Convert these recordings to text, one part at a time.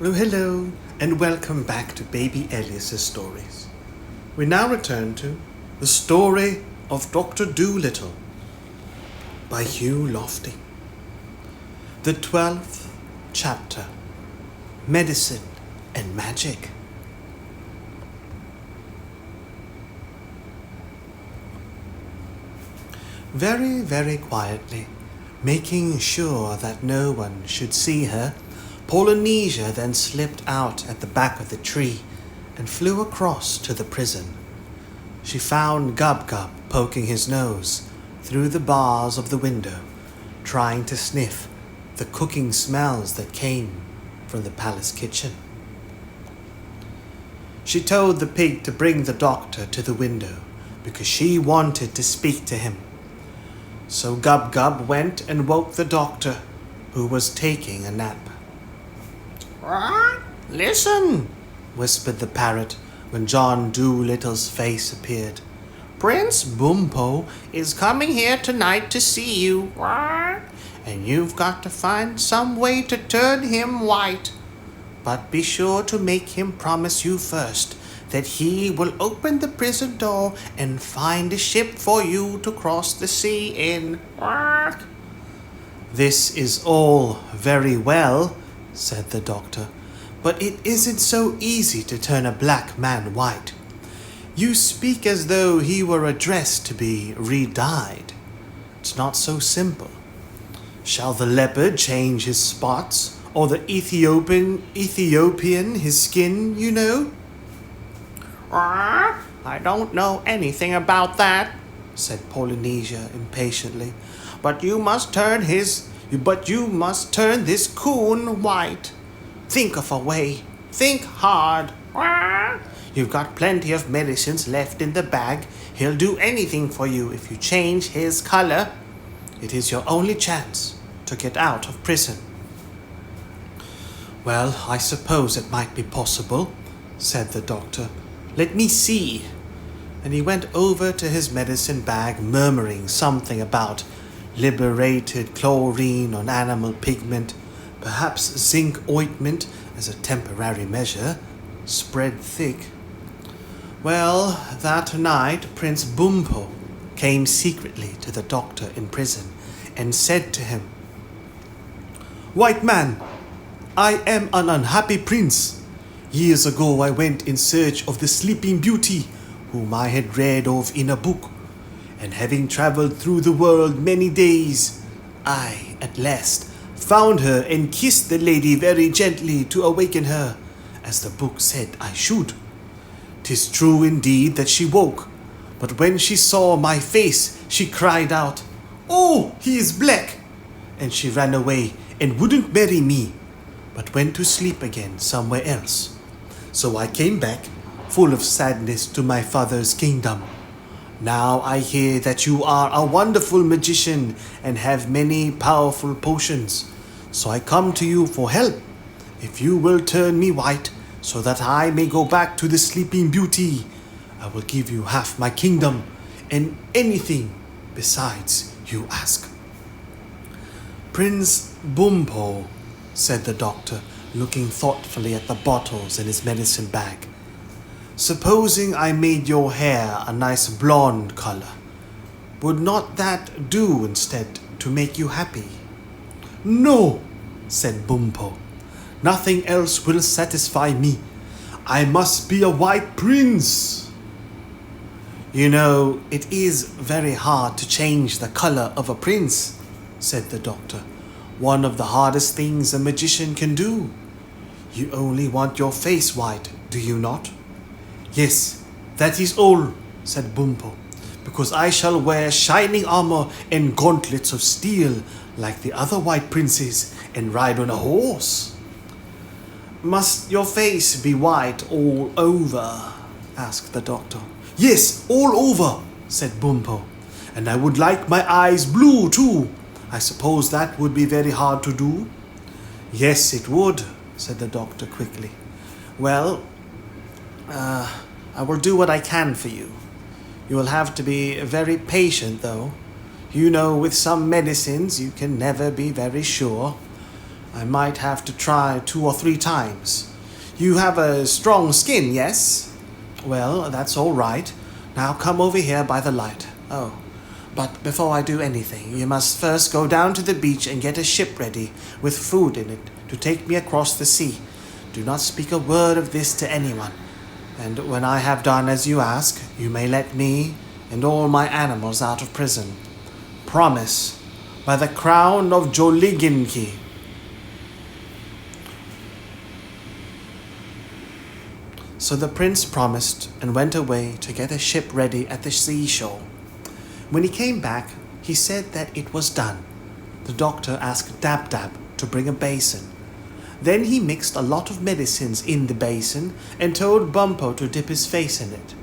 Oh, hello, and welcome back to Baby Elias's stories. We now return to The Story of Doctor Dolittle by Hugh Lofting. The 12th chapter, Medicine and Magic. Very, very quietly, making sure that no one should see her, Polynesia then slipped out at the back of the tree and flew across to the prison. She found Gub-Gub poking his nose through the bars of the window, trying to sniff the cooking smells that came from the palace kitchen. She told the pig to bring the doctor to the window because she wanted to speak to him. So Gub-Gub went and woke the doctor, who was taking a nap. Listen, whispered the parrot when John Dolittle's face appeared. Prince Bumpo is coming here tonight to see you, and you've got to find some way to turn him white. But be sure to make him promise you first that he will open the prison door and find a ship for you to cross the sea in. This is all very well, said the doctor, but it isn't so easy to turn a black man white. You speak as though he were a dress to be re-dyed. It's not so simple. Shall the leopard change his spots, or the Ethiopian his skin, you know? I don't know anything about that, said Polynesia impatiently. But you must turn this coon white. Think of a way. Think hard. You've got plenty of medicines left in the bag. He'll do anything for you if you change his color. It is your only chance to get out of prison. Well, I suppose it might be possible, said the doctor. Let me see. And he went over to his medicine bag, murmuring something about liberated chlorine on animal pigment, perhaps zinc ointment as a temporary measure, spread thick. Well, that night Prince Bumpo came secretly to the doctor in prison and said to him, "White man, I am an unhappy prince. Years ago I went in search of the Sleeping Beauty, whom I had read of in a book, and having travelled through the world many days, I, at last, found her and kissed the lady very gently to awaken her, as the book said I should. 'Tis true indeed that she woke, but when she saw my face, she cried out, 'Oh, he is black!' and she ran away and wouldn't marry me, but went to sleep again somewhere else. So I came back, full of sadness, to my father's kingdom. Now I hear that you are a wonderful magician and have many powerful potions. So I come to you for help. If you will turn me white, so that I may go back to the Sleeping Beauty, I will give you half my kingdom and anything besides you ask." "Prince Bumpo," said the doctor, looking thoughtfully at the bottles in his medicine bag, "supposing I made your hair a nice blonde color, would not that do instead to make you happy?" "No," said Bumpo. "Nothing else will satisfy me. I must be a white prince." "You know, it is very hard to change the color of a prince," said the doctor. "One of the hardest things a magician can do. You only want your face white, do you not?" "Yes, that is all," said Bumpo, "because I shall wear shining armor and gauntlets of steel like the other white princes and ride on a horse." "Must your face be white all over?" asked the doctor. "Yes, all over," said Bumpo, "and I would like my eyes blue too. I suppose that would be very hard to do." "Yes, it would," said the doctor quickly. "Well, I will do what I can for you. You will have to be very patient, though. You know, with some medicines you can never be very sure. I might have to try 2 or 3 times. You have a strong skin, yes? Well, that's all right. Now come over here by the light. Oh, but before I do anything, you must first go down to the beach and get a ship ready with food in it to take me across the sea. Do not speak a word of this to anyone. And when I have done as you ask, you may let me and all my animals out of prison. Promise, by the crown of Joliginki. So the prince promised and went away to get a ship ready at the seashore. When he came back, he said that it was done. The doctor asked Dab-Dab to bring a basin. Then he mixed a lot of medicines in the basin and told Bumpo to dip his face in it.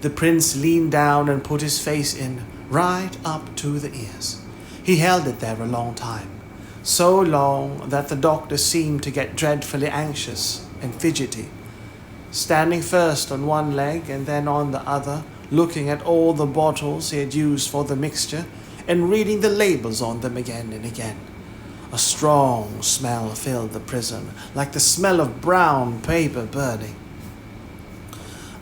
The prince leaned down and put his face in, right up to the ears. He held it there a long time, so long that the doctor seemed to get dreadfully anxious and fidgety, standing first on one leg and then on the other, looking at all the bottles he had used for the mixture and reading the labels on them again and again. A strong smell filled the prison, like the smell of brown paper burning.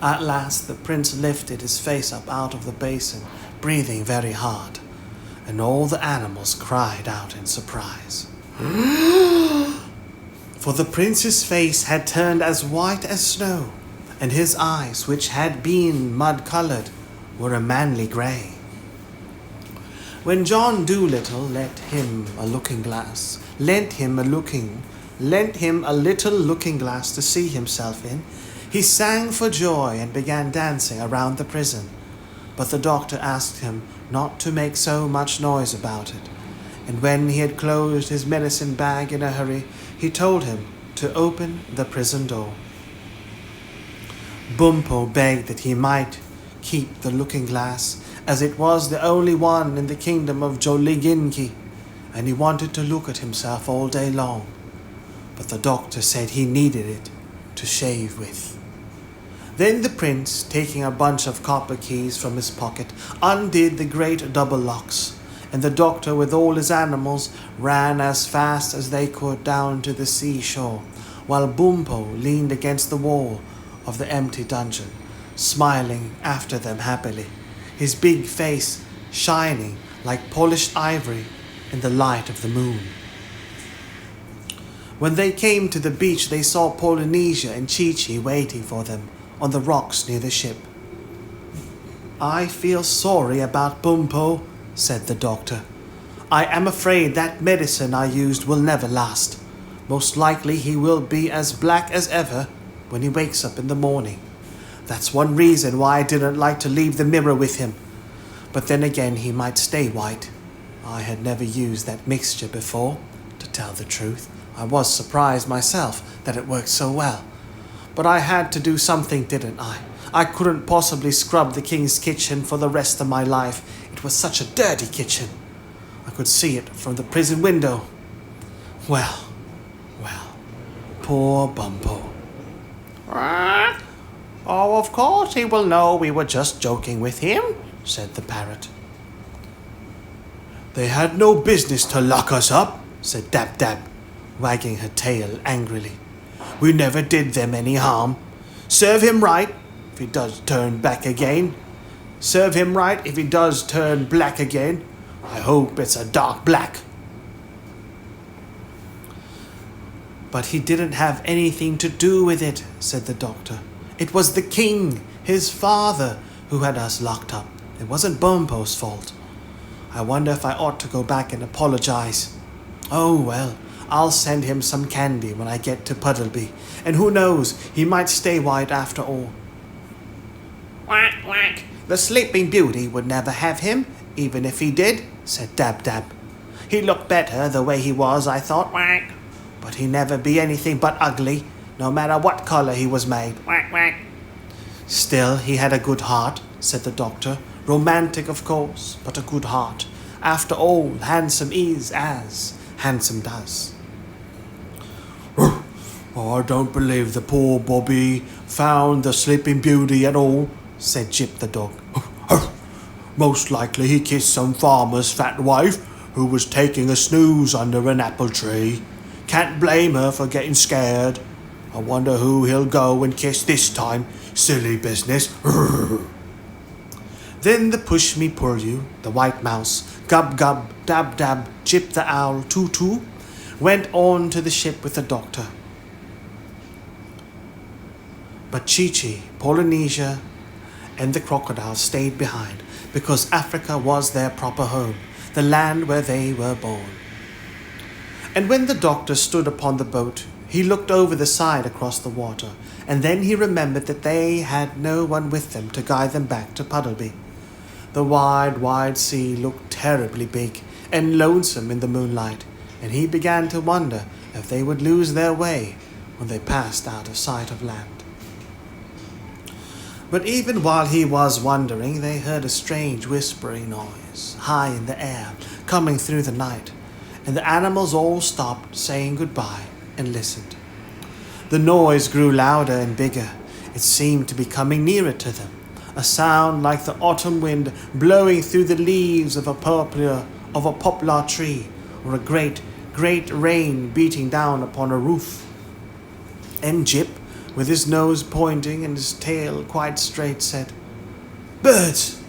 At last the prince lifted his face up out of the basin, breathing very hard, and all the animals cried out in surprise. For the prince's face had turned as white as snow, and his eyes, which had been mud-colored, were a manly grey. When John Dolittle lent him a little looking glass to see himself in, he sang for joy and began dancing around the prison. But the doctor asked him not to make so much noise about it, and when he had closed his medicine bag in a hurry, he told him to open the prison door. Bumpo begged that he might keep the looking glass, as it was the only one in the kingdom of Joliginki, and he wanted to look at himself all day long. But the doctor said he needed it to shave with. Then the prince, taking a bunch of copper keys from his pocket, undid the great double locks, and the doctor with all his animals ran as fast as they could down to the seashore, while Bumpo leaned against the wall of the empty dungeon, smiling after them happily, his big face shining like polished ivory in the light of the moon. When they came to the beach, they saw Polynesia and Chi-Chi waiting for them on the rocks near the ship. "I feel sorry about Bumpo," said the doctor. "I am afraid that medicine I used will never last. Most likely he will be as black as ever when he wakes up in the morning. That's one reason why I didn't like to leave the mirror with him. But then again, he might stay white. I had never used that mixture before, to tell the truth. I was surprised myself that it worked so well. But I had to do something, didn't I? I couldn't possibly scrub the king's kitchen for the rest of my life. It was such a dirty kitchen. I could see it from the prison window. Well, poor Bumpo." "Oh, of course he will know we were just joking with him," said the parrot. "They had no business to lock us up," said Dab-Dab, wagging her tail angrily. "We never did them any harm. Serve him right if he does turn back again. Serve him right if he does turn black again. I hope it's a dark black." "But he didn't have anything to do with it," said the doctor. "It was the king, his father, who had us locked up. It wasn't Bumpo's fault. I wonder if I ought to go back and apologize. Oh well, I'll send him some candy when I get to Puddleby, and who knows, he might stay white after all." "Quack, quack. The Sleeping Beauty would never have him, even if he did," said Dab-Dab. "He looked better the way he was, I thought. Quack. But he'd never be anything but ugly, no matter what color he was made. Quack, quack." "Still, he had a good heart," said the doctor. "Romantic, of course, but a good heart. After all, handsome is as handsome does." "I don't believe the poor Bobby found the Sleeping Beauty at all," said Jip the dog. "Most likely he kissed some farmer's fat wife who was taking a snooze under an apple tree. Can't blame her for getting scared. I wonder who he'll go and kiss this time. Silly business. Then the push-me-pull-you, the white mouse, gub-gub, dab-dab, Jip the owl, too-too, went on to the ship with the doctor. But Chi-Chi, Polynesia, and the crocodile stayed behind, because Africa was their proper home, the land where they were born. And when the doctor stood upon the boat, he looked over the side across the water, and then he remembered that they had no one with them to guide them back to Puddleby. The wide, wide sea looked terribly big and lonesome in the moonlight, and he began to wonder if they would lose their way when they passed out of sight of land. But even while he was wondering, they heard a strange whispering noise, high in the air, coming through the night, and the animals all stopped, saying goodbye, and listened. The noise grew louder and bigger. It seemed to be coming nearer to them, a sound like the autumn wind blowing through the leaves of a poplar tree, or a great, great rain beating down upon a roof. And Jip, with his nose pointing and his tail quite straight, said, "Birds!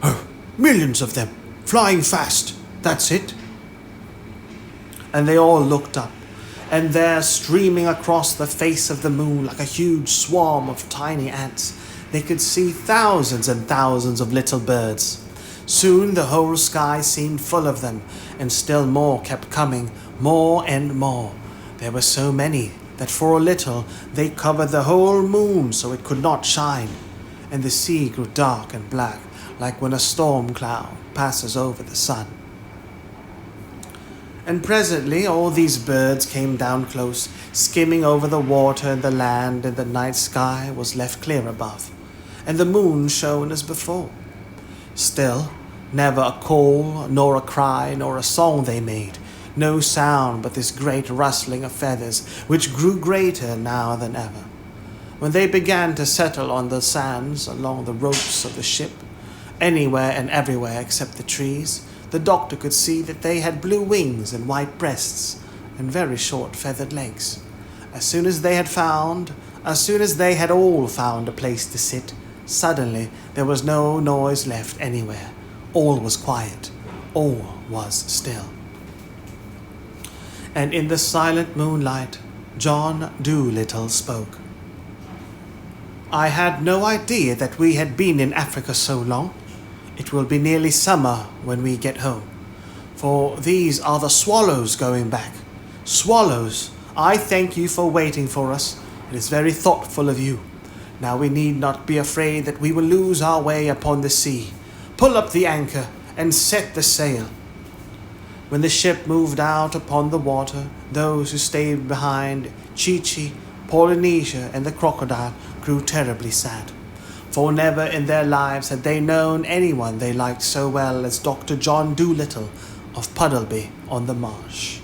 Oh, millions of them, flying fast, that's it." And they all looked up, and there, streaming across the face of the moon like a huge swarm of tiny ants, they could see thousands and thousands of little birds. Soon the whole sky seemed full of them, and still more kept coming, more and more. There were so many that for a little they covered the whole moon so it could not shine, and the sea grew dark and black, like when a storm cloud passes over the sun. And presently all these birds came down close, skimming over the water and the land, and the night sky was left clear above, and the moon shone as before. Still, never a call, nor a cry, nor a song they made, no sound but this great rustling of feathers, which grew greater now than ever. When they began to settle on the sands along the ropes of the ship, anywhere and everywhere except the trees, the doctor could see that they had blue wings and white breasts and very short feathered legs. As soon as they had all found a place to sit, suddenly there was no noise left anywhere. All was quiet. All was still. And in the silent moonlight, John Dolittle spoke. "I had no idea that we had been in Africa so long. It will be nearly summer when we get home. For these are the swallows going back. Swallows, I thank you for waiting for us. It is very thoughtful of you. Now we need not be afraid that we will lose our way upon the sea. Pull up the anchor and set the sail." When the ship moved out upon the water, those who stayed behind, Chi-Chi, Polynesia, and the crocodile, grew terribly sad. For never in their lives had they known anyone they liked so well as Dr. John Dolittle of Puddleby-on-the-Marsh.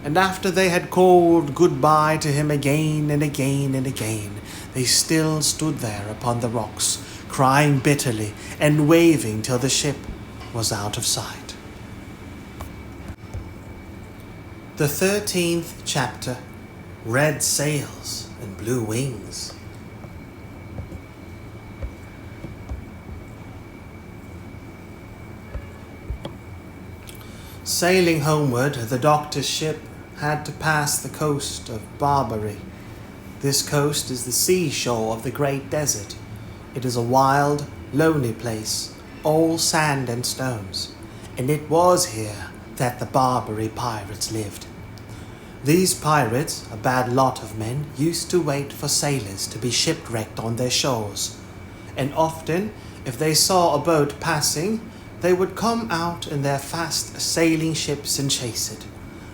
And after they had called goodbye to him again and again and again, they still stood there upon the rocks, crying bitterly and waving till the ship was out of sight. The 13th chapter, Red Sails and Blue Wings. Sailing homeward, the doctor's ship had to pass the coast of Barbary. This coast is the seashore of the great desert. It is a wild, lonely place, all sand and stones, and it was here that the Barbary pirates lived. These pirates, a bad lot of men, used to wait for sailors to be shipwrecked on their shores, and often, if they saw a boat passing, they would come out in their fast-sailing ships and chase it.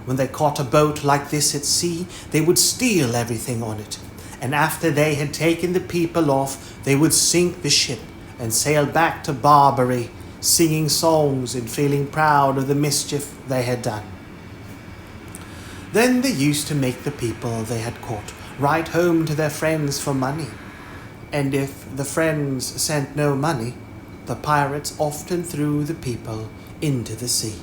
When they caught a boat like this at sea, they would steal everything on it, and after they had taken the people off, they would sink the ship and sail back to Barbary, singing songs and feeling proud of the mischief they had done. Then they used to make the people they had caught write home to their friends for money, and if the friends sent no money, the pirates often threw the people into the sea.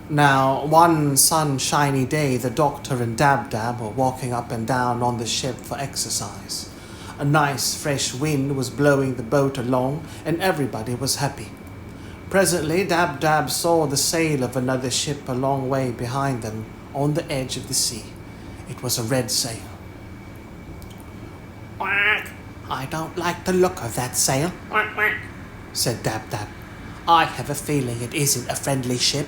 Now, one sunshiny day, the Doctor and Dab-Dab were walking up and down on the ship for exercise. A nice fresh wind was blowing the boat along, and everybody was happy. Presently, Dab-Dab saw the sail of another ship a long way behind them, on the edge of the sea. It was a red sail. Quack. "I don't like the look of that sail," Quack, quack. said Dab-Dab. "I have a feeling it isn't a friendly ship.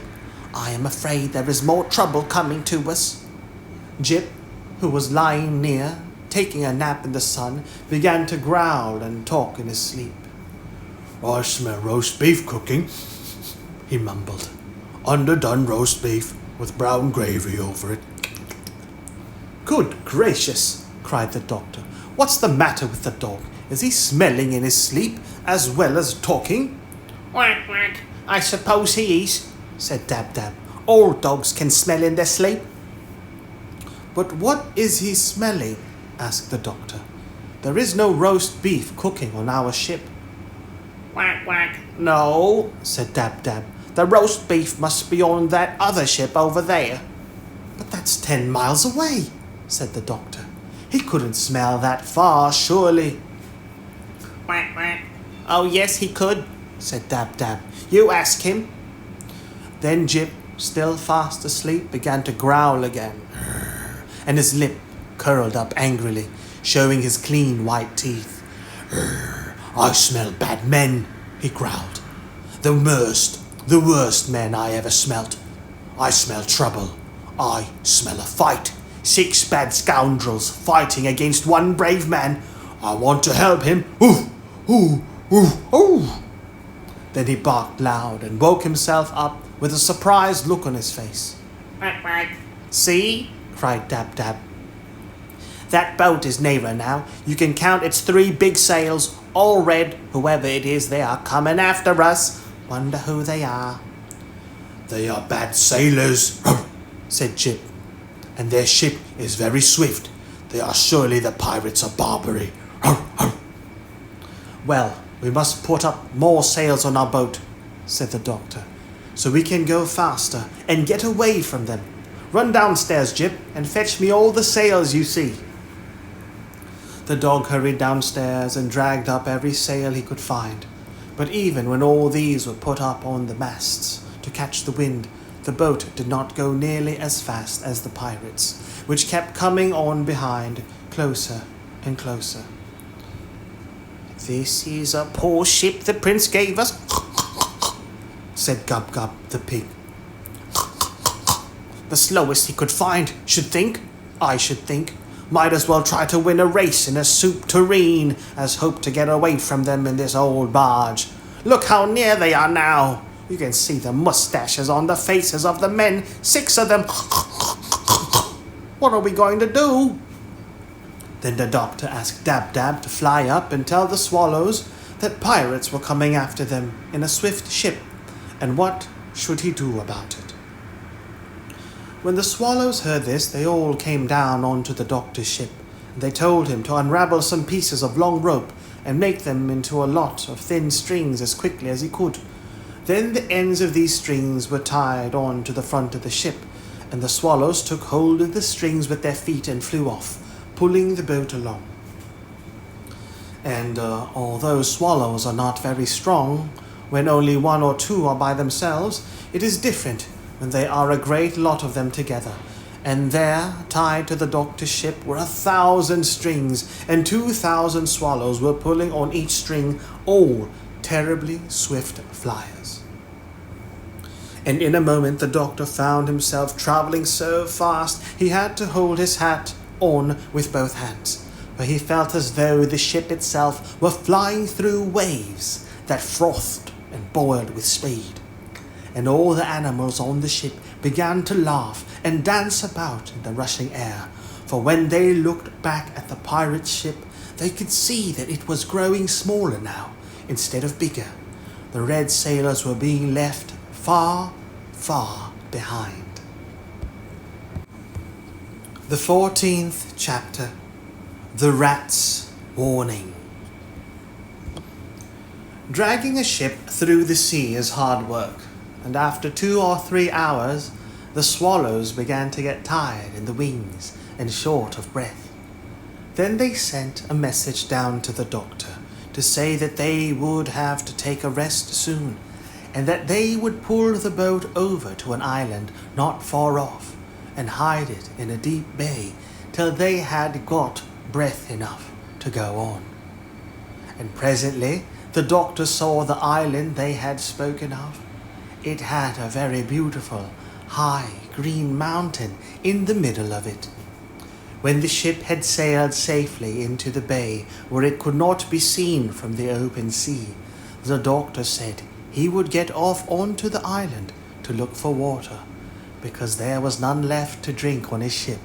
I am afraid there is more trouble coming to us." Jip, who was lying near, taking a nap in the sun, began to growl and talk in his sleep. "I smell roast beef cooking," he mumbled. "Underdone roast beef with brown gravy over it." "Good gracious!" cried the Doctor. "What's the matter with the dog? Is he smelling in his sleep as well as talking?" Quack, quack. "I suppose he is," said Dab-Dab. "All dogs can smell in their sleep." "But what is he smelling?" asked the Doctor. "There is no roast beef cooking on our ship." Quack, quack. "No," said Dab-Dab. "The roast beef must be on that other ship over there." "But that's 10 miles away," said the Doctor. "He couldn't smell that far, surely." Quack, quack. "Oh, yes, he could," said Dab-Dab. "You ask him." Then Jip, still fast asleep, began to growl again, and his lip curled up angrily, showing his clean white teeth. "I smell bad men," he growled. The worst men I ever smelt. I smell trouble. I smell a fight. 6 bad scoundrels fighting against one brave man. I want to help him. Ooh, ooh, ooh, ooh." Then he barked loud and woke himself up with a surprised look on his face. Quack, quack. "See?" cried Dab-Dab. "That boat is nearer now. You can count its 3 big sails, all red. Whoever it is, they are coming after us. Wonder who they are." "They are bad sailors," said Jip. "and their ship is very swift. They are surely the pirates of Barbary." "Well, we must put up more sails on our boat," said the Doctor, "so we can go faster and get away from them. Run downstairs, Jip, and fetch me all the sails you see." The dog hurried downstairs and dragged up every sail he could find. But even when all these were put up on the masts to catch the wind, the boat did not go nearly as fast as the pirates, which kept coming on behind, closer and closer. "This is a poor ship the Prince gave us," said Gub-Gub the pig. "The slowest he could find, I should think. Might as well try to win a race in a soup tureen as hope to get away from them in this old barge. Look how near they are now. You can see the mustaches on the faces of the men, 6 of them. What are we going to do?" Then the Doctor asked Dab-Dab to fly up and tell the swallows that pirates were coming after them in a swift ship, and what should he do about it. When the swallows heard this, they all came down onto the Doctor's ship, and they told him to unravel some pieces of long rope and make them into a lot of thin strings as quickly as he could. Then the ends of these strings were tied on to the front of the ship, and the swallows took hold of the strings with their feet and flew off, pulling the boat along. And although swallows are not very strong, when only 1 or 2 are by themselves, it is different when there are a great lot of them together. And there, tied to the Doctor's ship, were 1,000 strings, and 2,000 swallows were pulling on each string, all terribly swift flyers. And in a moment the Doctor found himself travelling so fast he had to hold his hat on with both hands, for he felt as though the ship itself were flying through waves that frothed and boiled with speed. And all the animals on the ship began to laugh and dance about in the rushing air, for when they looked back at the pirate ship, they could see that it was growing smaller now, instead of bigger. The red sailors were being left far, far behind. The 14th chapter, The Rat's Warning. Dragging a ship through the sea is hard work, and after 2 or 3 hours, the swallows began to get tired in the wings and short of breath. Then they sent a message down to the doctor to say that they would have to take a rest soon, and that they would pull the boat over to an island not far off and hide it in a deep bay till they had got breath enough to go on. And presently the doctor saw the island they had spoken of. It had a very beautiful, high, green mountain in the middle of it. When the ship had sailed safely into the bay where it could not be seen from the open sea, the doctor said he would get off onto the island to look for water, because there was none left to drink on his ship.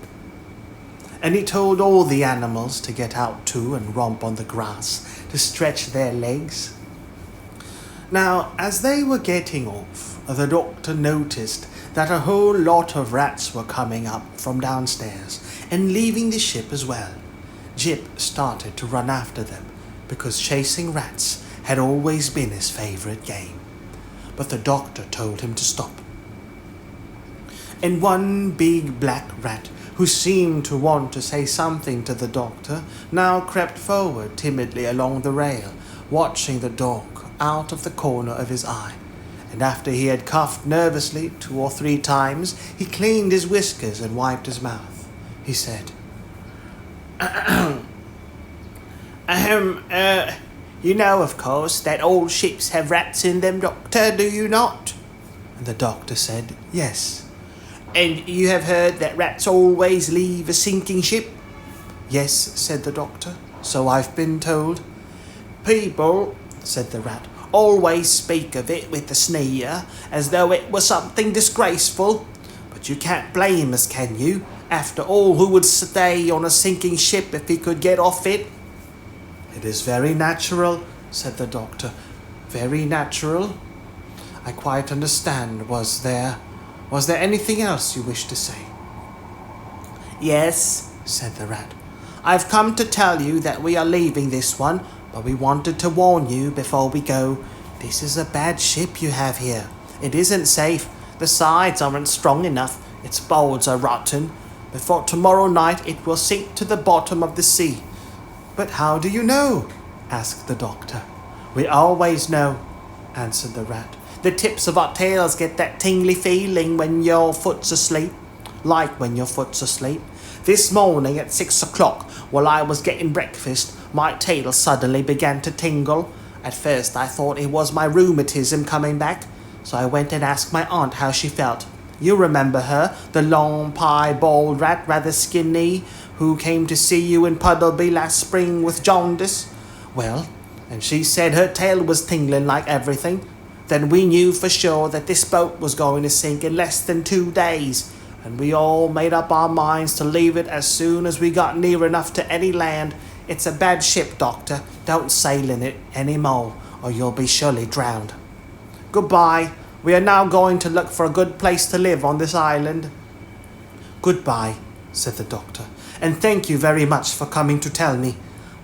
And he told all the animals to get out too and romp on the grass to stretch their legs. Now, as they were getting off, the doctor noticed that a whole lot of rats were coming up from downstairs and leaving the ship as well. Jip started to run after them, because chasing rats had always been his favourite game. But the doctor told him to stop. And one big black rat, who seemed to want to say something to the doctor, now crept forward timidly along the rail, watching the dog out of the corner of his eye. And after he had coughed nervously 2 or 3 times, he cleaned his whiskers and wiped his mouth. He said, you know, of course, that all ships have rats in them, Doctor, do you not? And the doctor said, yes. And you have heard that rats always leave a sinking ship? Yes, said the doctor, so I've been told. People, said the rat, always speak of it with a sneer, as though it was something disgraceful. But you can't blame us, can you? After all, who would stay on a sinking ship if he could get off it? It is very natural, said the doctor. Very natural. I quite understand. Was there anything else you wished to say? Yes, said the rat. I've come to tell you that we are leaving this one, but we wanted to warn you before we go. This is a bad ship you have here. It isn't safe. The sides aren't strong enough. Its boards are rotten. Before tomorrow night it will sink to the bottom of the sea. But how do you know? Asked the doctor. We always know, answered the rat. The tips of our tails get that tingly feeling when your foot's asleep. Like when your foot's asleep. This morning at 6 o'clock, while I was getting breakfast, my tail suddenly began to tingle. At first I thought it was my rheumatism coming back, so I went and asked my aunt how she felt. You remember her, the long, piebald rat, rather skinny, who came to see you in Puddleby last spring with jaundice? Well, and she said her tail was tingling like everything. Then we knew for sure that this boat was going to sink in less than 2 days, and we all made up our minds to leave it as soon as we got near enough to any land. It's a bad ship, Doctor. Don't sail in it any more, or you'll be surely drowned. Goodbye. We are now going to look for a good place to live on this island. Goodbye, said the doctor, and thank you very much for coming to tell me.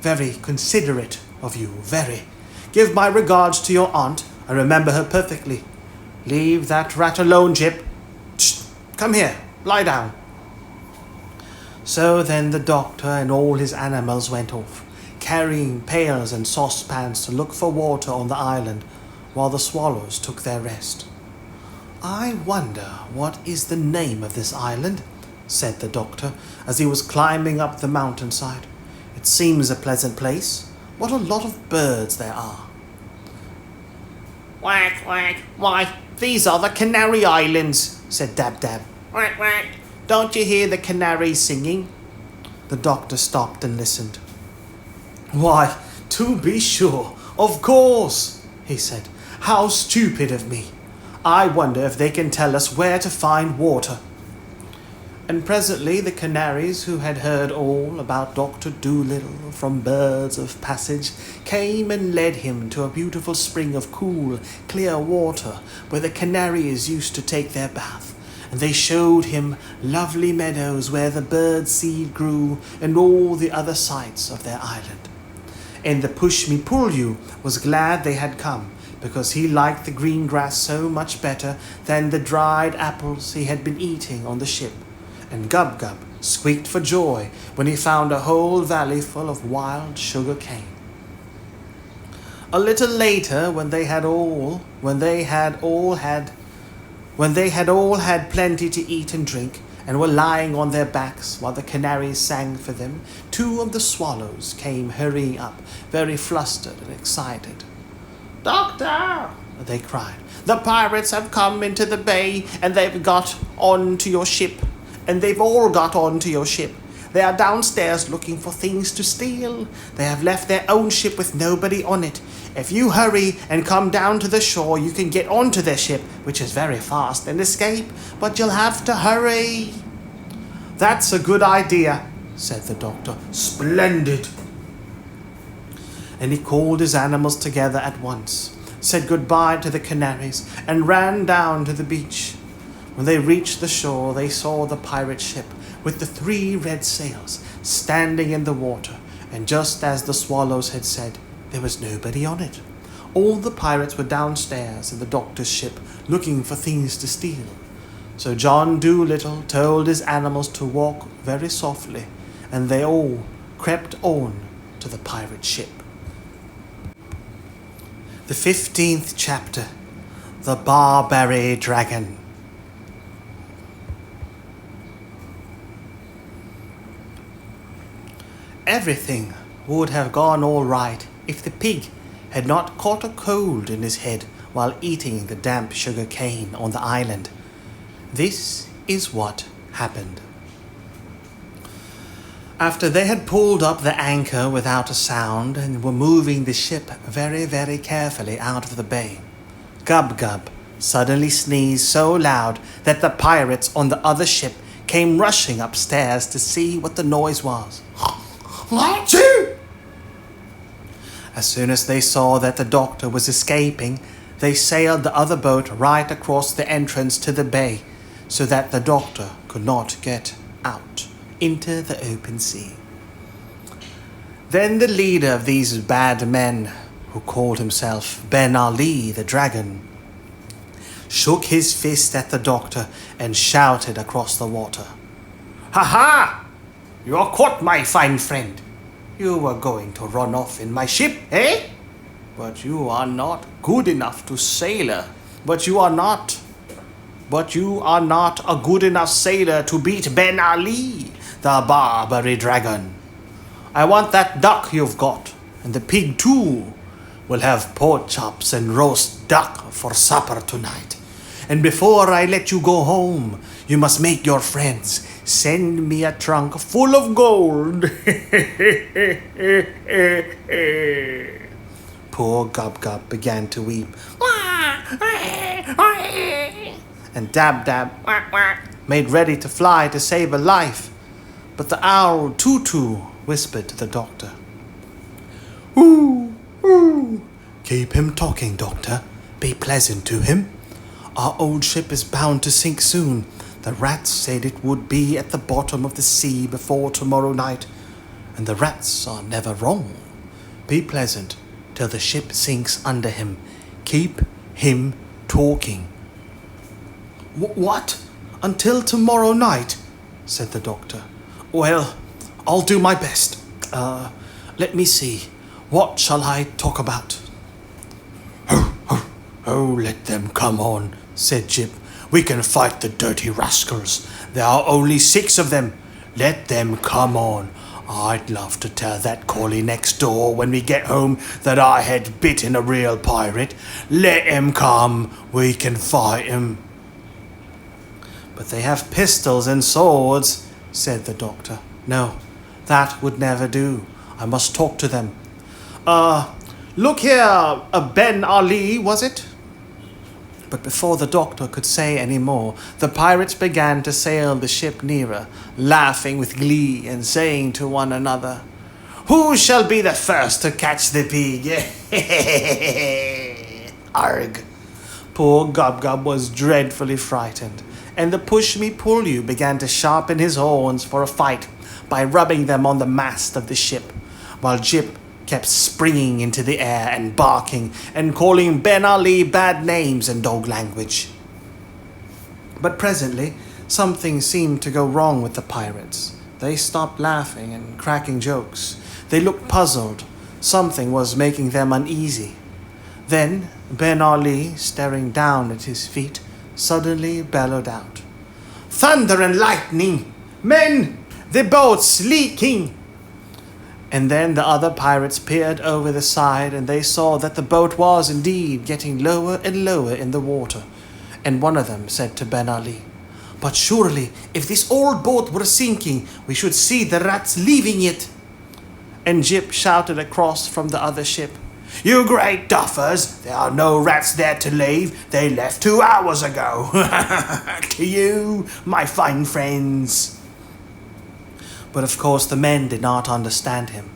Very considerate of you, very. Give my regards to your aunt. I remember her perfectly. Leave that rat alone, Jip. Shh, come here, lie down. So then the doctor and all his animals went off, carrying pails and saucepans to look for water on the island, while the swallows took their rest. I wonder what is the name of this island, said the doctor, as he was climbing up the mountainside. It seems a pleasant place. What a lot of birds there are. Quack, quack. Why, these are the Canary Islands, said Dab-Dab. Quack, quack. Don't you hear the canaries singing? The doctor stopped and listened. Why, to be sure, of course, he said. How stupid of me. I wonder if they can tell us where to find water. And presently the canaries, who had heard all about Dr. Dolittle from birds of passage, came and led him to a beautiful spring of cool, clear water where the canaries used to take their bath. And they showed him lovely meadows where the bird seed grew and all the other sights of their island. And the push-me-pull-you was glad they had come, because he liked the green grass so much better than the dried apples he had been eating on the ship, and Gub-Gub squeaked for joy when he found a whole valley full of wild sugar cane. A little later, when they had all had plenty to eat and drink, and were lying on their backs while the canaries sang for them, 2 of the swallows came hurrying up, very flustered and excited. Doctor, they cried, the pirates have come into the bay and they've got onto your ship. And they've all got onto your ship. They are downstairs looking for things to steal. They have left their own ship with nobody on it. If you hurry and come down to the shore, you can get onto their ship, which is very fast, and escape, but you'll have to hurry. That's a good idea, said the doctor. Splendid. And he called his animals together at once, said goodbye to the canaries, and ran down to the beach. When they reached the shore, they saw the pirate ship with the 3 red sails standing in the water, and just as the swallows had said, there was nobody on it. All the pirates were downstairs in the doctor's ship looking for things to steal. So John Dolittle told his animals to walk very softly, and they all crept on to the pirate ship. The 15th chapter, The Barbary Dragon. Everything would have gone all right if the pig had not caught a cold in his head while eating the damp sugar cane on the island. This is what happened. After they had pulled up the anchor without a sound and were moving the ship very, very carefully out of the bay, Gub-Gub suddenly sneezed so loud that the pirates on the other ship came rushing upstairs to see what the noise was. Achoo! As soon as they saw that the doctor was escaping, they sailed the other boat right across the entrance to the bay so that the doctor could not get out into the open sea. Then the leader of these bad men, who called himself Ben Ali the Dragon, shook his fist at the doctor and shouted across the water, "Ha ha! You're caught, my fine friend. You were going to run off in my ship, eh? But you are not good enough to sailor. But you are not a good enough sailor to beat Ben Ali, the Barbary Dragon. I want that duck you've got, and the pig too. We'll have pork chops and roast duck for supper tonight. And before I let you go home, you must make your friends send me a trunk full of gold." Poor Gub-Gub began to weep. And Dab-Dab made ready to fly to save her life. But the owl Tutu whispered to the doctor, "Ooh, ooh. Keep him talking, doctor. Be pleasant to him. Our old ship is bound to sink soon. The rats said it would be at the bottom of the sea before tomorrow night, and the rats are never wrong. Be pleasant till the ship sinks under him. Keep him talking." "What? Until tomorrow night?" said the doctor. "Well, I'll do my best. Let me see. What shall I talk about?" Oh, let them come on, said Jip. We can fight the dirty rascals. There are only 6 of them. Let them come on. I'd love to tell that collie next door when we get home that I had bitten a real pirate. Let him come. We can fight him. "But they have pistols and swords," said the doctor. "No, that would never do. I must talk to them. Look here, Ben Ali, was it?" But before the doctor could say any more, the pirates began to sail the ship nearer, laughing with glee and saying to one another, "Who shall be the first to catch the pig?" Arg! Poor Gub-Gub was dreadfully frightened, and the push-me-pull-you began to sharpen his horns for a fight by rubbing them on the mast of the ship, while Jip kept springing into the air and barking and calling Ben Ali bad names and dog language. But presently, something seemed to go wrong with the pirates. They stopped laughing and cracking jokes. They looked puzzled. Something was making them uneasy. Then Ben Ali, staring down at his feet, suddenly bellowed out, "Thunder and lightning! Men, the boat's leaking!" And then the other pirates peered over the side, and they saw that the boat was indeed getting lower and lower in the water. And one of them said to Ben Ali, "But surely, if this old boat were sinking, we should see the rats leaving it." And Jip shouted across from the other ship, "You great duffers, there are no rats there to leave. They left 2 hours ago." To you, my fine friends. But of course the men did not understand him.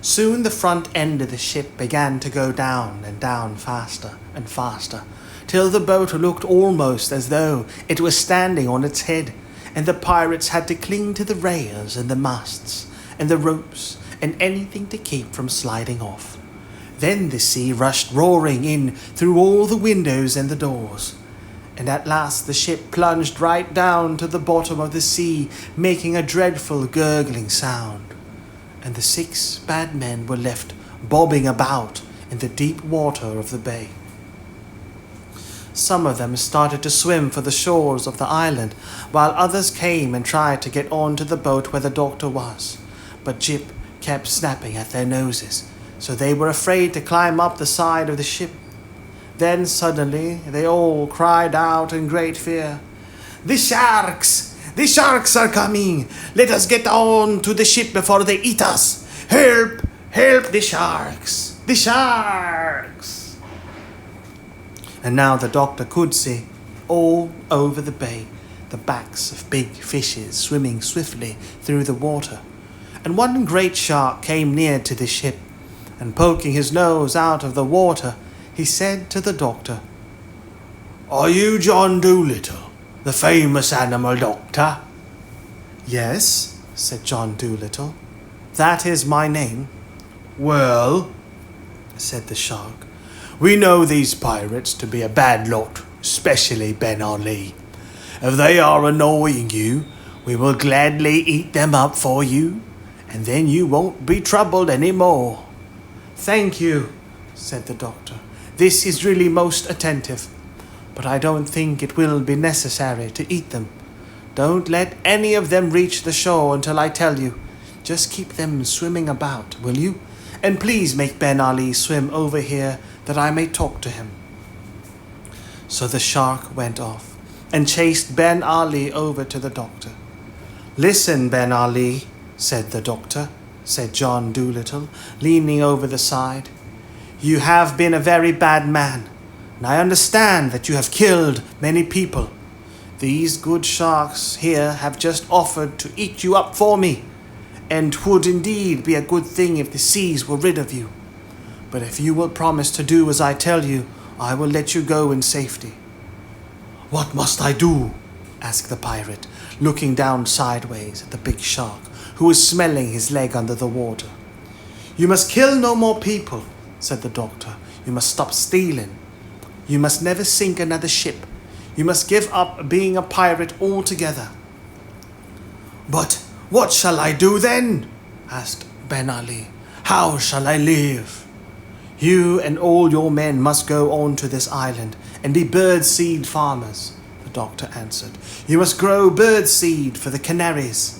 Soon the front end of the ship began to go down and down faster and faster, till the boat looked almost as though it was standing on its head, and the pirates had to cling to the rails and the masts and the ropes and anything to keep from sliding off. Then the sea rushed roaring in through all the windows and the doors, and at last the ship plunged right down to the bottom of the sea, making a dreadful gurgling sound, and the 6 bad men were left bobbing about in the deep water of the bay. Some of them started to swim for the shores of the island, while others came and tried to get on to the boat where the doctor was, but Jip kept snapping at their noses, so they were afraid to climb up the side of the ship. Then suddenly they all cried out in great fear, "The sharks! The sharks are coming! Let us get on to the ship before they eat us! Help! Help the sharks! The sharks!" And now the doctor could see, all over the bay, the backs of big fishes swimming swiftly through the water. And one great shark came near to the ship, and poking his nose out of the water, he said to the doctor, "Are you John Dolittle, the famous animal doctor?" "Yes," said John Dolittle. "That is my name." "Well," said the shark, "we know these pirates to be a bad lot, especially Ben Ali. If they are annoying you, we will gladly eat them up for you, and then you won't be troubled any more." "Thank you," said the doctor. "This is really most attentive, but I don't think it will be necessary to eat them. Don't let any of them reach the shore until I tell you. Just keep them swimming about, will you? And please make Ben Ali swim over here that I may talk to him." So the shark went off and chased Ben Ali over to the doctor. "Listen, Ben Ali," said the doctor, said John Dolittle, leaning over the side. "You have been a very bad man, and I understand that you have killed many people. These good sharks here have just offered to eat you up for me, and 'twould indeed be a good thing if the seas were rid of you. But if you will promise to do as I tell you, I will let you go in safety." "What must I do?" asked the pirate, looking down sideways at the big shark, who was smelling his leg under the water. "You must kill no more people," said the doctor. "You must stop stealing. You must never sink another ship. You must give up being a pirate altogether." "But what shall I do then?" asked Ben Ali. "How shall I live?" "You and all your men must go on to this island and be bird seed farmers," the doctor answered. "You must grow bird seed for the canaries."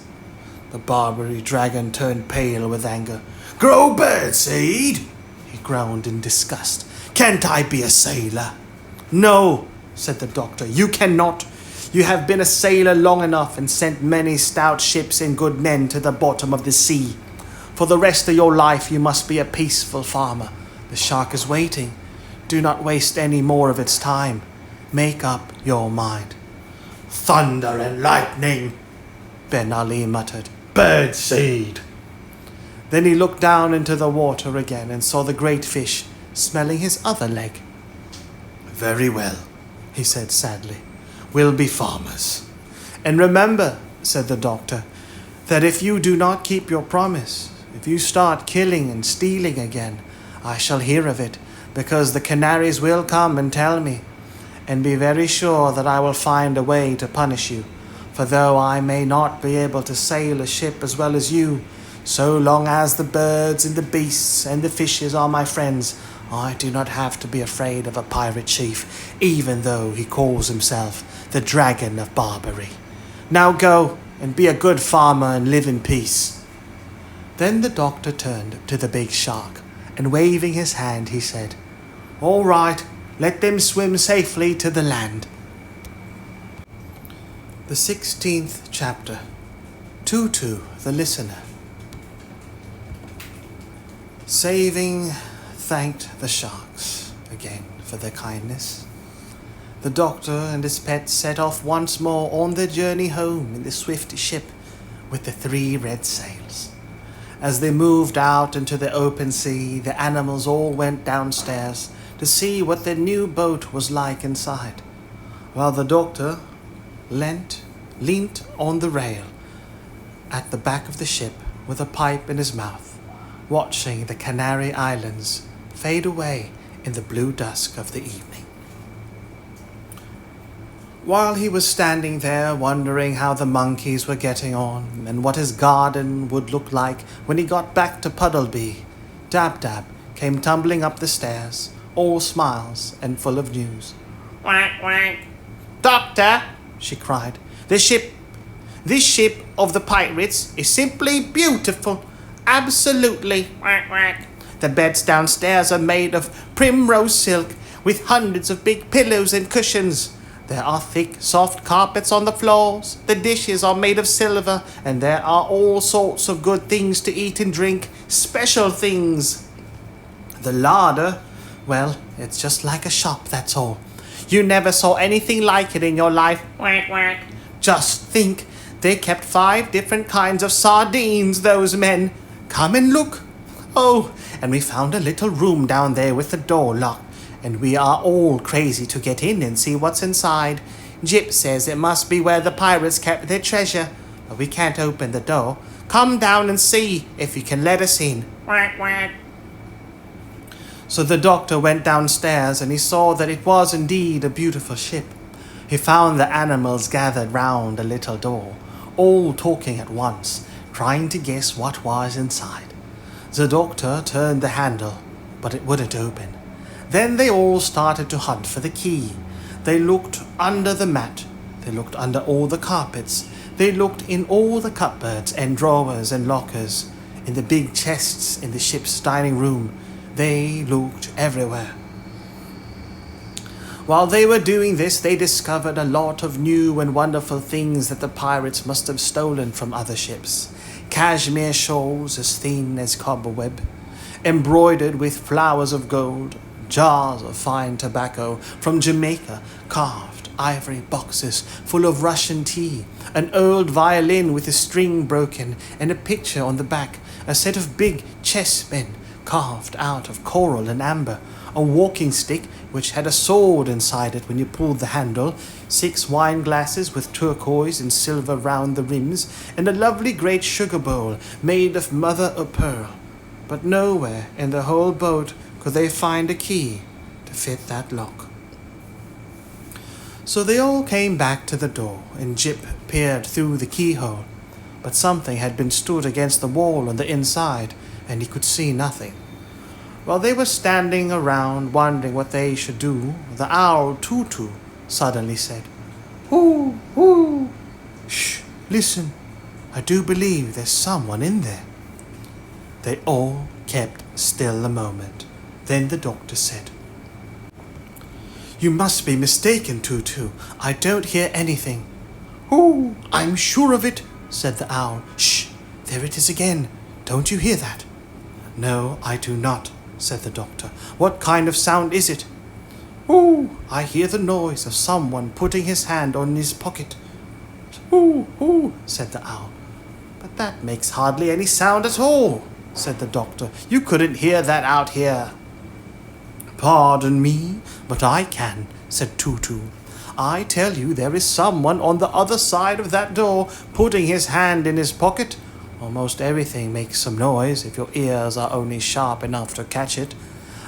The Barbary dragon turned pale with anger. "Grow bird seed?" he groaned in disgust. "Can't I be a sailor?" "No," said the doctor, "you cannot. You have been a sailor long enough and sent many stout ships and good men to the bottom of the sea. For the rest of your life you must be a peaceful farmer. The shark is waiting. Do not waste any more of its time. Make up your mind." "Thunder and lightning," Ben Ali muttered. "Bird seed." Then he looked down into the water again and saw the great fish smelling his other leg. "Very well," he said sadly. "We'll be farmers." "And remember," said the doctor, "that if you do not keep your promise, If you start killing and stealing again, I shall hear of it, because the canaries will come and tell me. And be very sure that I will find a way to punish you. For though I may not be able to sail a ship as well as you, so long as the birds and the beasts and the fishes are my friends, I do not have to be afraid of a pirate chief, even though he calls himself the Dragon of Barbary. Now go and be a good farmer and live in peace." Then the doctor turned to the big shark, and waving his hand, he said, "All right, let them swim safely to the land." The 16th chapter. Tutu, the listener. Saving thanked the sharks again for their kindness. The doctor and his pet set off once more on their journey home in the swift ship with the 3 red sails. As they moved out into the open sea, the animals all went downstairs to see what their new boat was like inside, while the doctor leant on the rail at the back of the ship with a pipe in his mouth, watching the Canary Islands fade away in the blue dusk of the evening. While he was standing there wondering how the monkeys were getting on and what his garden would look like when he got back to Puddleby, Dab-Dab came tumbling up the stairs, all smiles and full of news. Quack, quack. "Doctor," she cried, This ship of the pirates is simply beautiful. Absolutely. Quack, quack. The beds downstairs are made of primrose silk with hundreds of big pillows and cushions. There are thick, soft carpets on the floors. The dishes are made of silver, and there are all sorts of good things to eat and drink, special things. The larder, well, it's just like a shop, that's all. You never saw anything like it in your life. Quack, quack. Just think, they kept 5 different kinds of sardines, those men. Come and look. Oh, and we found a little room down there with the door locked, and we are all crazy to get in and see what's inside. Jip says it must be where the pirates kept their treasure, but we can't open the door. Come down and see if you can let us in." Quack, quack. So the doctor went downstairs, and he saw that it was indeed a beautiful ship. He found the animals gathered round a little door, all talking at once, trying to guess what was inside. The doctor turned the handle, but it wouldn't open. Then they all started to hunt for the key. They looked under the mat. They looked under all the carpets. They looked in all the cupboards and drawers and lockers, in the big chests in the ship's dining room. They looked everywhere. While they were doing this, they discovered a lot of new and wonderful things that the pirates must have stolen from other ships. Cashmere shawls as thin as cobweb, embroidered with flowers of gold, jars of fine tobacco from Jamaica, carved ivory boxes full of Russian tea, an old violin with a string broken and a picture on the back, a set of big chessmen carved out of coral and amber, a walking stick which had a sword inside it when you pulled the handle, 6 wine glasses with turquoise and silver round the rims, and a lovely great sugar bowl made of mother o' pearl. But nowhere in the whole boat could they find a key to fit that lock. So they all came back to the door, and Jip peered through the keyhole, but something had been stood against the wall on the inside, and he could see nothing. While they were standing around wondering what they should do, the owl Tutu suddenly said, "Hoo, hoo! Shh, listen, I do believe there's someone in there." They all kept still a moment. Then the doctor said, "You must be mistaken, Tutu. I don't hear anything." "Oh, I'm sure of it," said the owl. "Shh, there it is again. Don't you hear that?" "No, I do not," said the doctor. "What kind of sound is it?" "Oh, I hear the noise of someone putting his hand on his pocket." "Oh, oh," said the owl. "But that makes hardly any sound at all," said the doctor. "You couldn't hear that out here." "Pardon me, but I can," said Tutu. "I tell you there is someone on the other side of that door putting his hand in his pocket. Almost everything makes some noise if your ears are only sharp enough to catch it.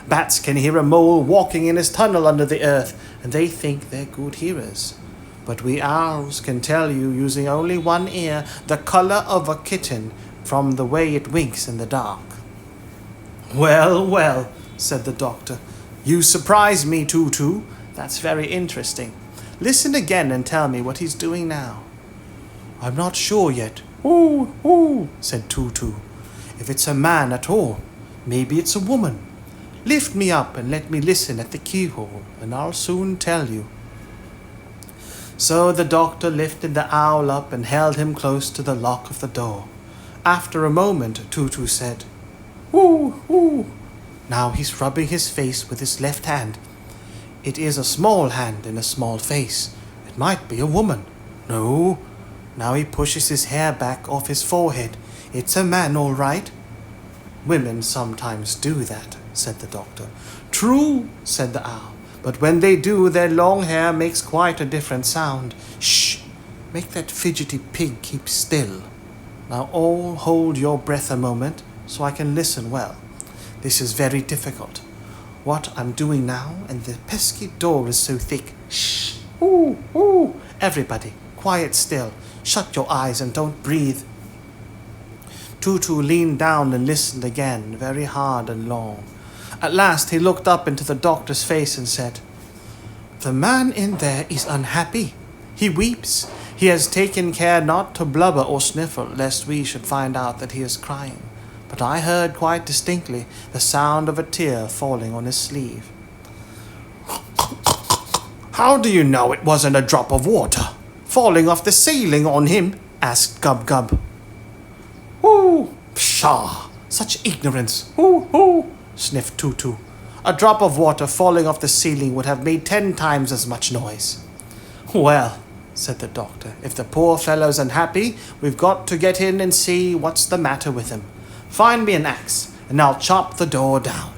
Bats can hear a mole walking in his tunnel under the earth, and they think they're good hearers. But we owls can tell you, using only one ear, the color of a kitten from the way it winks in the dark. Well, well, said the doctor. You surprise me, Tutu. That's very interesting. Listen again and tell me what he's doing now. I'm not sure yet. Ooh, ooh, said Tutu. If it's a man at all, maybe it's a woman. Lift me up and let me listen at the keyhole, and I'll soon tell you. So the doctor lifted the owl up and held him close to the lock of the door. After a moment, Tutu said, Ooh, ooh. Now he's rubbing his face with his left hand. It is a small hand in a small face. It might be a woman. No. Now he pushes his hair back off his forehead. It's a man, all right. Women sometimes do that, said the doctor. True, said the owl. But when they do, their long hair makes quite a different sound. Shh! Make that fidgety pig keep still. Now all hold your breath a moment, so I can listen well. This is very difficult. What I'm doing now, and the pesky door is so thick. Shh! Ooh, ooh! Everybody, quiet still. Shut your eyes and don't breathe. Tutu leaned down and listened again, very hard and long. At last he looked up into the doctor's face and said, The man in there is unhappy. He weeps. He has taken care not to blubber or sniffle, lest we should find out that he is crying. But I heard quite distinctly the sound of a tear falling on his sleeve. How do you know it wasn't a drop of water falling off the ceiling on him? Asked Gub Gub. Ooh, pshaw, such ignorance. Ooh, ooh, sniffed Tutu. A drop of water falling off the ceiling would have made 10 times as much noise. Well, said the doctor, if the poor fellow's unhappy, we've got to get in and see what's the matter with him. Find me an axe, and I'll chop the door down.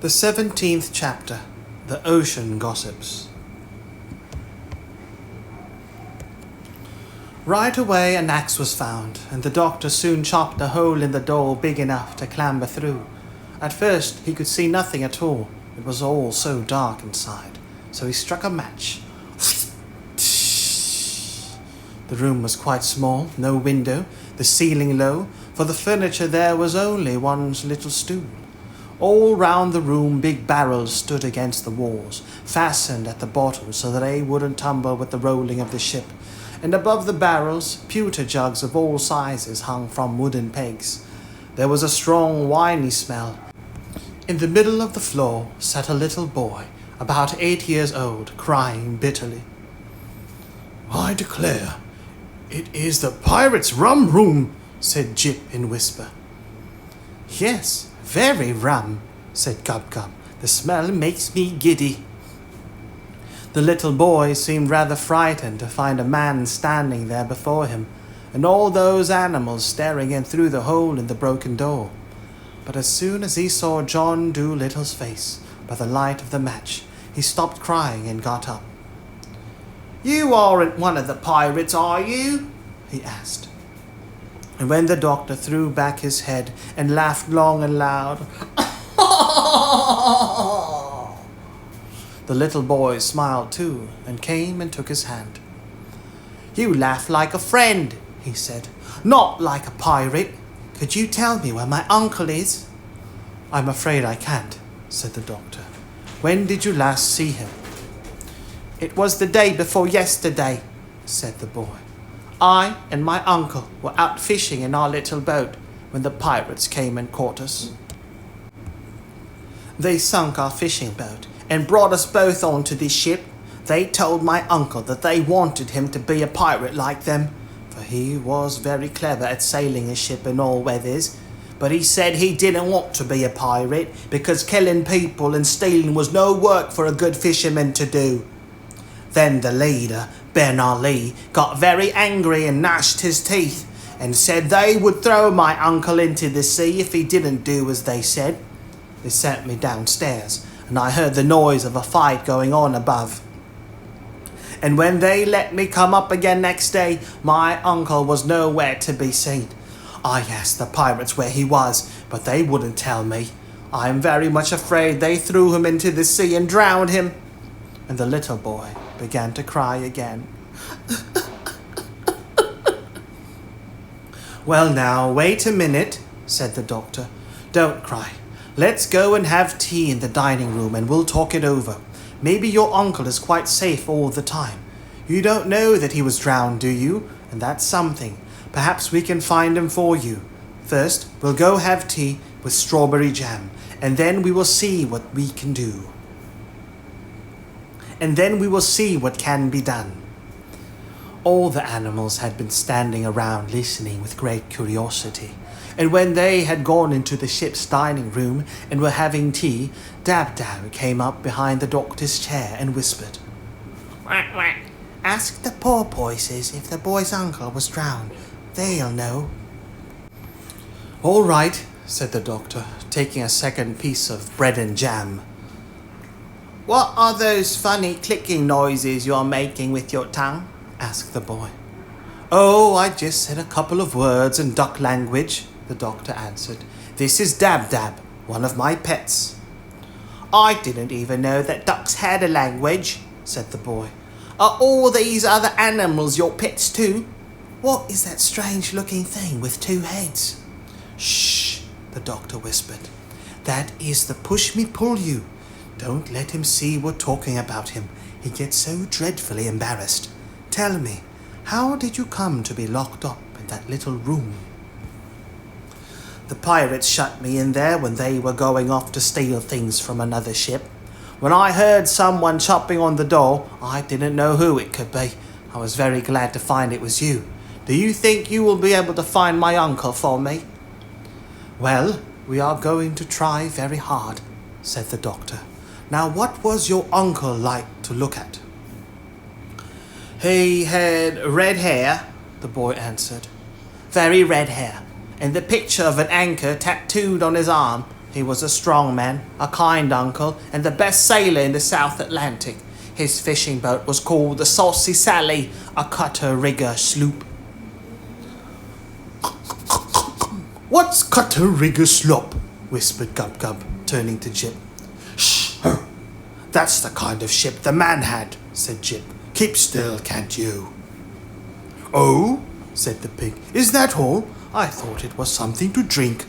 The 17th chapter, The Ocean Gossips. Right away an axe was found, and the doctor soon chopped a hole in the door big enough to clamber through. At first he could see nothing at all. It was all so dark inside, so he struck a match. The room was quite small, no window, the ceiling low, for the furniture there was only one little stool. All round the room big barrels stood against the walls, fastened at the bottom so that they wouldn't tumble with the rolling of the ship, and above the barrels pewter jugs of all sizes hung from wooden pegs. There was a strong winey smell. In the middle of the floor sat a little boy, about 8 years old, crying bitterly. I declare, it is the pirate's rum room, said Jip in whisper. Yes, very rum, said Gub Gub. The smell makes me giddy. The little boy seemed rather frightened to find a man standing there before him, and all those animals staring in through the hole in the broken door. But as soon as he saw John Dolittle's face by the light of the match, he stopped crying and got up. You aren't one of the pirates, are you? He asked. And when the doctor threw back his head and laughed long and loud, the little boy smiled too and came and took his hand. You laugh like a friend, he said, not like a pirate. Could you tell me where my uncle is? I'm afraid I can't, said the doctor. When did you last see him? It was the day before yesterday, said the boy. I and my uncle were out fishing in our little boat when the pirates came and caught us. They sunk our fishing boat and brought us both onto this ship. They told my uncle that they wanted him to be a pirate like them, for he was very clever at sailing a ship in all weathers. But he said he didn't want to be a pirate because killing people and stealing was no work for a good fisherman to do. Then the leader, Ben Ali, got very angry and gnashed his teeth and said they would throw my uncle into the sea if he didn't do as they said. They sent me downstairs and I heard the noise of a fight going on above. And when they let me come up again next day, my uncle was nowhere to be seen. I asked the pirates where he was, but they wouldn't tell me. I am very much afraid they threw him into the sea and drowned him." And the little boy began to cry again. "Well now, wait a minute," said the doctor. "Don't cry. Let's go and have tea in the dining room and we'll talk it over. Maybe your uncle is quite safe all the time. You don't know that he was drowned, do you? And that's something. Perhaps we can find him for you. First, we'll go have tea with strawberry jam, and then we will see what we can do. And then we will see what can be done." All the animals had been standing around listening with great curiosity, and when they had gone into the ship's dining room and were having tea, Dab-Dab came up behind the doctor's chair and whispered, Quack, quack. "Ask the porpoises if the boy's uncle was drowned. They'll know." "All right," said the doctor, taking a second piece of bread and jam. "What are those funny clicking noises you're making with your tongue?" asked the boy. "Oh, I just said a couple of words in duck language," the doctor answered. "This is Dab-Dab, one of my pets." "I didn't even know that ducks had a language," said the boy. "Are all these other animals your pets too? What is that strange-looking thing with two heads?" "Shh," the doctor whispered. "That is the push-me-pull-you. Don't let him see we're talking about him. He gets so dreadfully embarrassed. Tell me, how did you come to be locked up in that little room?" "The pirates shut me in there when they were going off to steal things from another ship. When I heard someone chopping on the door, I didn't know who it could be. I was very glad to find it was you. Do you think you will be able to find my uncle for me?" "Well, we are going to try very hard," said the doctor. "Now, what was your uncle like to look at?" "He had red hair," the boy answered. "Very red hair, and the picture of an anchor tattooed on his arm. He was a strong man, a kind uncle, and the best sailor in the South Atlantic. His fishing boat was called the Saucy Sally, a cutter-rigger sloop." What's cutter-rigger slop? Whispered Gub-Gub, turning to Jip. Shh! That's the kind of ship the man had, said Jip. Keep still, can't you? Oh, said the pig. Is that all? I thought it was something to drink.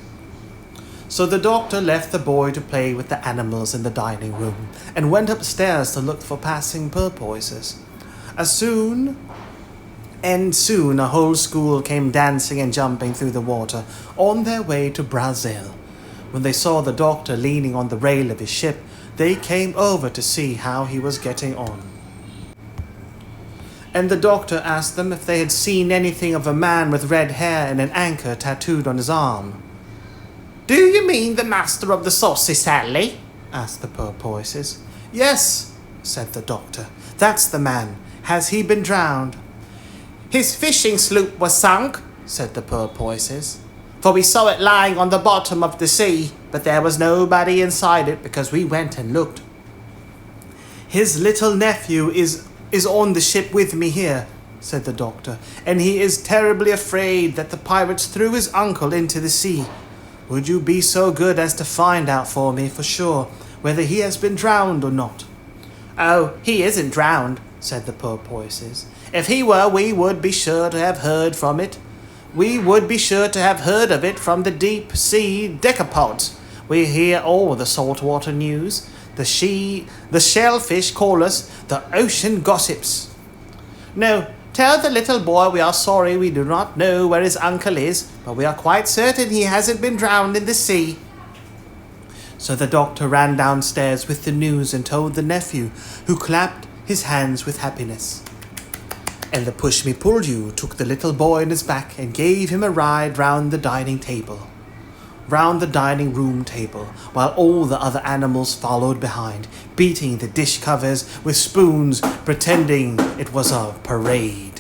So the doctor left the boy to play with the animals in the dining room and went upstairs to look for passing porpoises. Soon a whole school came dancing and jumping through the water on their way to Brazil. When they saw the doctor leaning on the rail of his ship, they came over to see how he was getting on. And the doctor asked them if they had seen anything of a man with red hair and an anchor tattooed on his arm. Do you mean the master of the Saucy Sally? Asked the porpoises. Yes, said the doctor. That's the man. Has he been drowned? His fishing sloop was sunk, said the porpoises. For we saw it lying on the bottom of the sea, but there was nobody inside it because we went and looked. His little nephew is on the ship with me here, said the doctor, and he is terribly afraid that the pirates threw his uncle into the sea. Would you be so good as to find out for me for sure whether he has been drowned or not? Oh, he isn't drowned, said the porpoises. If he were, we would be sure to have heard from it. We would be sure to have heard of it from the deep sea decapods. We hear all the saltwater news. The shellfish call us the ocean gossips. No, tell the little boy we are sorry we do not know where his uncle is, but we are quite certain he hasn't been drowned in the sea. So the doctor ran downstairs with the news and told the nephew, who clapped his hands with happiness. And the push-me-pull-you took the little boy on his back and gave him a ride round the dining room table, while all the other animals followed behind, beating the dish covers with spoons, pretending it was a parade.